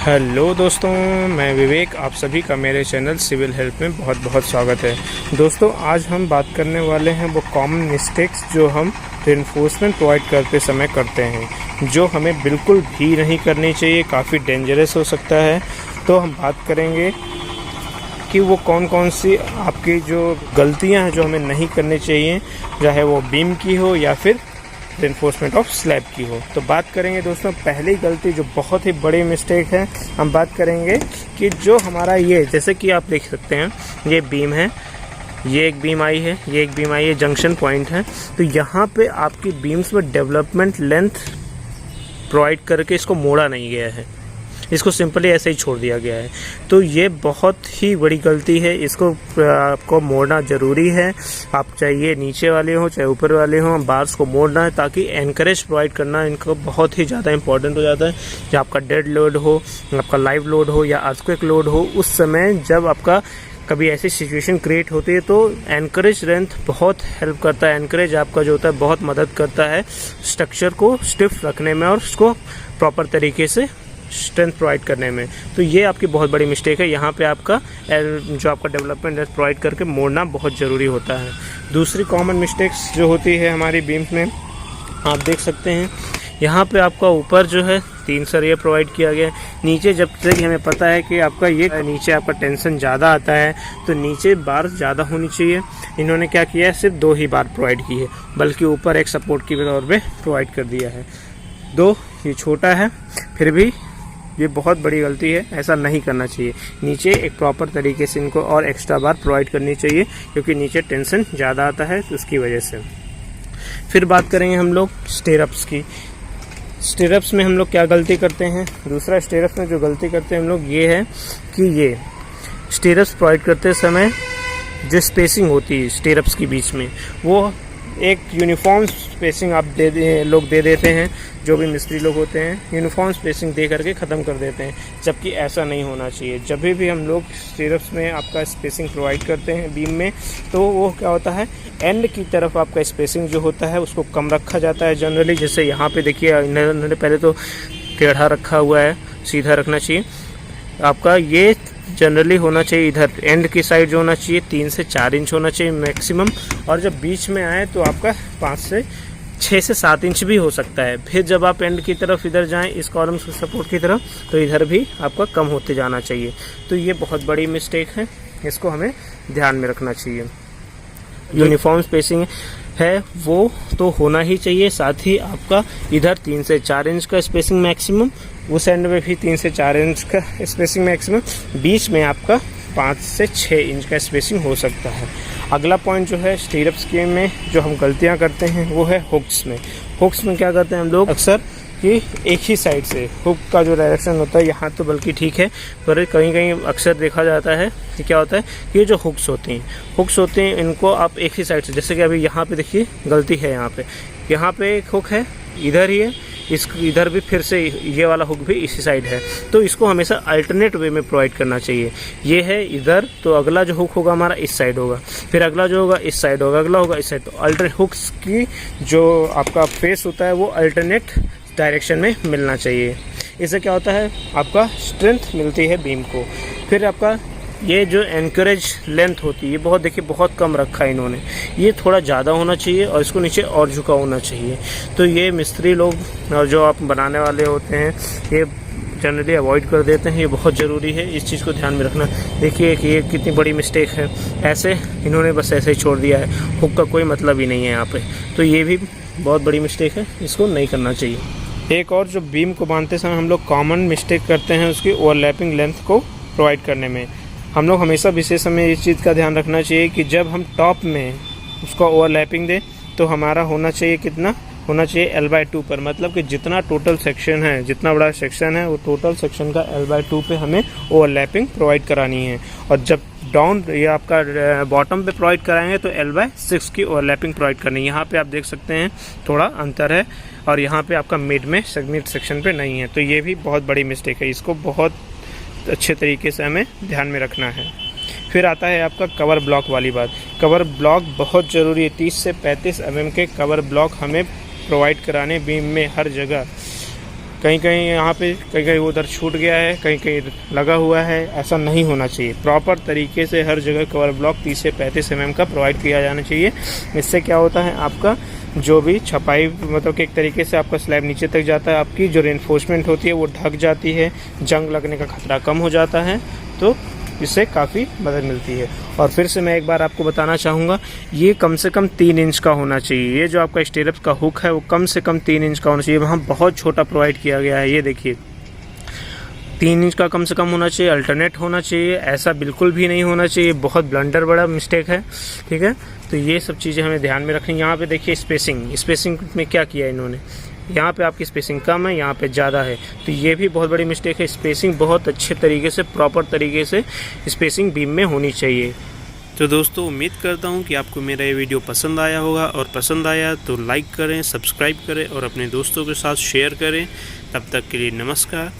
Hello दोस्तों, मैं विवेक। आप सभी का मेरे चैनल सिविल हेल्प में बहुत बहुत स्वागत है। दोस्तों, आज हम बात करने वाले हैं वो कॉमन मिस्टेक्स जो हम रेनफोर्समेंट प्रोवाइड करते समय करते हैं, जो हमें बिल्कुल भी नहीं करनी चाहिए, काफ़ी डेंजरस हो सकता है। तो हम बात करेंगे कि वो कौन कौन सी आपकी जो गलतियां हैं जो हमें नहीं करनी चाहिए, चाहे वो बीम की हो या फिर रेनफोर्समेंट ऑफ स्लैब की हो। तो बात करेंगे दोस्तों, पहली गलती जो बहुत ही बड़ी मिस्टेक है, हम बात करेंगे कि जो हमारा ये, जैसे कि आप देख सकते हैं, ये बीम है, ये एक बीम आई है, ये एक बीम आई है, जंक्शन पॉइंट है। तो यहाँ पे आपकी बीम्स में डेवलपमेंट लेंथ प्रोवाइड करके इसको मोड़ा नहीं गया है, इसको सिंपली ऐसे ही छोड़ दिया गया है। तो ये बहुत ही बड़ी गलती है, इसको आपको मोड़ना ज़रूरी है। आप चाहे नीचे वाले हो चाहे ऊपर वाले हो, बार्स को मोड़ना है ताकि एनकरेज प्रोवाइड करना इनको बहुत ही ज़्यादा इंपॉर्टेंट हो जाता है। जब आपका डेड लोड हो, आपका लाइव लोड हो या अर्थक्वेक लोड हो, उस समय जब आपका कभी ऐसी सिचुएशन क्रिएट होती है तो एनकरेज लेंथ बहुत हेल्प करता है। एनकरेज आपका जो होता है बहुत मदद करता है स्ट्रक्चर को स्टिफ रखने में और उसको प्रॉपर तरीके से स्ट्रेंथ प्रोवाइड करने में। तो ये आपकी बहुत बड़ी मिस्टेक है। यहाँ पे आपका जो आपका डेवलपमेंट प्रोवाइड करके मोड़ना बहुत ज़रूरी होता है। दूसरी कॉमन मिस्टेक्स जो होती है हमारी बीम्स में, आप देख सकते हैं यहाँ पे आपका ऊपर जो है 3 सरिया प्रोवाइड किया गया है। नीचे जब तक हमें पता है कि आपका ये नीचे आपका टेंशन ज़्यादा आता है तो नीचे बार ज़्यादा होनी चाहिए। इन्होंने क्या किया है, सिर्फ 2 ही बार प्रोवाइड की है, बल्कि ऊपर एक सपोर्ट की तौर पर प्रोवाइड कर दिया है। 2 ये छोटा है, फिर भी ये बहुत बड़ी गलती है, ऐसा नहीं करना चाहिए। नीचे एक प्रॉपर तरीके से इनको और एक्स्ट्रा बार प्रोवाइड करनी चाहिए, क्योंकि नीचे टेंशन ज़्यादा आता है तो उसकी वजह से। फिर बात करेंगे हम लोग स्टेरअप्स की। स्टेरअप्स में हम लोग क्या गलती करते हैं, दूसरा स्टेरअप्स में जो गलती करते हैं हम लोग ये है कि ये स्टेरअप्स प्रोवाइड करते समय जो स्पेसिंग होती है स्टेरअप्स के बीच में, वो एक यूनिफॉर्म स्पेसिंग आप लोग दे देते हैं। जो भी मिस्त्री लोग होते हैं यूनिफॉर्म स्पेसिंग दे करके ख़त्म कर देते हैं, जबकि ऐसा नहीं होना चाहिए। जब भी हम लोग स्टेरअप्स में आपका स्पेसिंग प्रोवाइड करते हैं बीम में, तो वो क्या होता है, एंड की तरफ आपका स्पेसिंग जो होता है उसको कम रखा जाता है जनरली। जैसे यहाँ पे देखिए, इन्होंने पहले तो टेढ़ा रखा हुआ है, सीधा रखना चाहिए आपका। ये जनरली होना चाहिए इधर एंड की साइड जो होना चाहिए 3 से 4 इंच होना चाहिए मैक्सिमम, और जब बीच में आए तो आपका 6 से 7 इंच भी हो सकता है। फिर जब आप एंड की तरफ इधर जाएं इस कॉलम से सपोर्ट की तरफ, तो इधर भी आपका कम होते जाना चाहिए। तो ये बहुत बड़ी मिस्टेक है, इसको हमें ध्यान में रखना चाहिए। यूनिफॉर्म स्पेसिंग है वो तो होना ही चाहिए, साथ ही आपका इधर 3 से 4 इंच का स्पेसिंग मैक्सिमम, उस एंड में भी 3 से 4 इंच का स्पेसिंग मैक्सिमम, बीच में आपका 5 से 6 इंच का स्पेसिंग हो सकता है। अगला पॉइंट जो है स्टीरअप्स के में जो हम गलतियां करते हैं वो है हुक्स में। हुक्स में क्या करते हैं हम लोग अक्सर कि एक ही साइड से हुक का जो डायरेक्शन होता है, यहाँ तो बल्कि ठीक है, पर कहीं कहीं अक्सर देखा जाता है कि क्या होता है कि ये जो हुक्स होते हैं इनको आप एक ही साइड से, जैसे कि अभी यहाँ पे देखिए गलती है, यहाँ पे एक हुक है, इधर ही है, इधर भी फिर से ये वाला हुक भी इसी साइड है। तो इसको हमेशा अल्टरनेट वे में प्रोवाइड करना चाहिए। ये है इधर, तो अगला जो हुक होगा हमारा इस साइड होगा, फिर अगला जो होगा इस साइड होगा, अगला होगा इस साइड। तो अल्टरनेट हुक्स की जो आपका फेस होता है वो अल्टरनेट डायरेक्शन में मिलना चाहिए। इससे क्या होता है, आपका स्ट्रेंथ मिलती है बीम को। फिर आपका ये जो एनकरेज लेंथ होती है, बहुत देखिए बहुत कम रखा है इन्होंने, ये थोड़ा ज़्यादा होना चाहिए और इसको नीचे और झुका होना चाहिए। तो ये मिस्त्री लोग और जो आप बनाने वाले होते हैं ये जनरली अवॉइड कर देते हैं। ये बहुत ज़रूरी है, इस चीज़ को ध्यान में रखना। देखिए कि ये कितनी बड़ी मिस्टेक है, ऐसे इन्होंने बस ऐसे ही छोड़ दिया है, हुक का कोई मतलब ही नहीं है यहाँ पे। तो ये भी बहुत बड़ी मिस्टेक है, इसको नहीं करना चाहिए। एक और जो बीम को बांधते समय हम लोग कॉमन मिस्टेक करते हैं उसकी ओवरलैपिंग लेंथ को प्रोवाइड करने में। हम लोग हमेशा विशेष हमें इस चीज़ का ध्यान रखना चाहिए कि जब हम टॉप में उसका ओवरलैपिंग दें तो हमारा होना चाहिए, कितना होना चाहिए, L/2 पर। मतलब कि जितना टोटल सेक्शन है, जितना बड़ा सेक्शन है, वो टोटल सेक्शन का L/2 पे हमें ओवरलैपिंग प्रोवाइड करानी है। और जब डाउन या आपका बॉटम पे प्रोवाइड कराएंगे तो L/6 की ओवरलैपिंग प्रोवाइड करनी है। यहाँ पे आप देख सकते हैं थोड़ा अंतर है, और यहाँ पे आपका मिड सेक्शन पे नहीं है। तो ये भी बहुत बड़ी मिस्टेक है, इसको बहुत अच्छे तरीके से हमें ध्यान में रखना है। फिर आता है आपका कवर ब्लॉक वाली बात। कवर ब्लॉक बहुत ज़रूरी है। 30 से 35 mm के कवर ब्लॉक हमें प्रोवाइड कराने बीम में हर जगह। कहीं कहीं यहाँ पे कहीं कहीं उधर छूट गया है, कहीं कहीं लगा हुआ है, ऐसा नहीं होना चाहिए। प्रॉपर तरीके से हर जगह कवर ब्लॉक 30 से 35 mm का प्रोवाइड किया जाना चाहिए। इससे क्या होता है, आपका जो भी छपाई मतलब कि एक तरीके से आपका स्लैब नीचे तक जाता है, आपकी जो रेनफोर्समेंट होती है वो ढक जाती है, जंग लगने का खतरा कम हो जाता है, तो इससे काफ़ी मदद मिलती है। और फिर से मैं एक बार आपको बताना चाहूँगा, ये कम से कम 3 इंच का होना चाहिए। ये जो आपका स्टीरअप का हुक है वो कम से कम 3 इंच का होना चाहिए। वहाँ बहुत छोटा प्रोवाइड किया गया है, ये देखिए 3 इंच का कम से कम होना चाहिए, अल्टरनेट होना चाहिए, ऐसा बिल्कुल भी नहीं होना चाहिए। बहुत ब्लंडर बड़ा मिस्टेक है, ठीक है। तो ये सब चीज़ें हमें ध्यान में रखनी। यहाँ पे देखिए स्पेसिंग में क्या किया है इन्होंने, यहाँ पे आपकी स्पेसिंग कम है, यहाँ पे ज़्यादा है, तो ये भी बहुत बड़ी मिस्टेक है। स्पेसिंग बहुत अच्छे तरीके से प्रॉपर तरीके से स्पेसिंग बीम में होनी चाहिए। तो दोस्तों उम्मीद करता हूँ कि आपको मेरा ये वीडियो पसंद आया होगा, और पसंद आया तो लाइक करें, सब्सक्राइब करें और अपने दोस्तों के साथ शेयर करें। तब तक के लिए नमस्कार।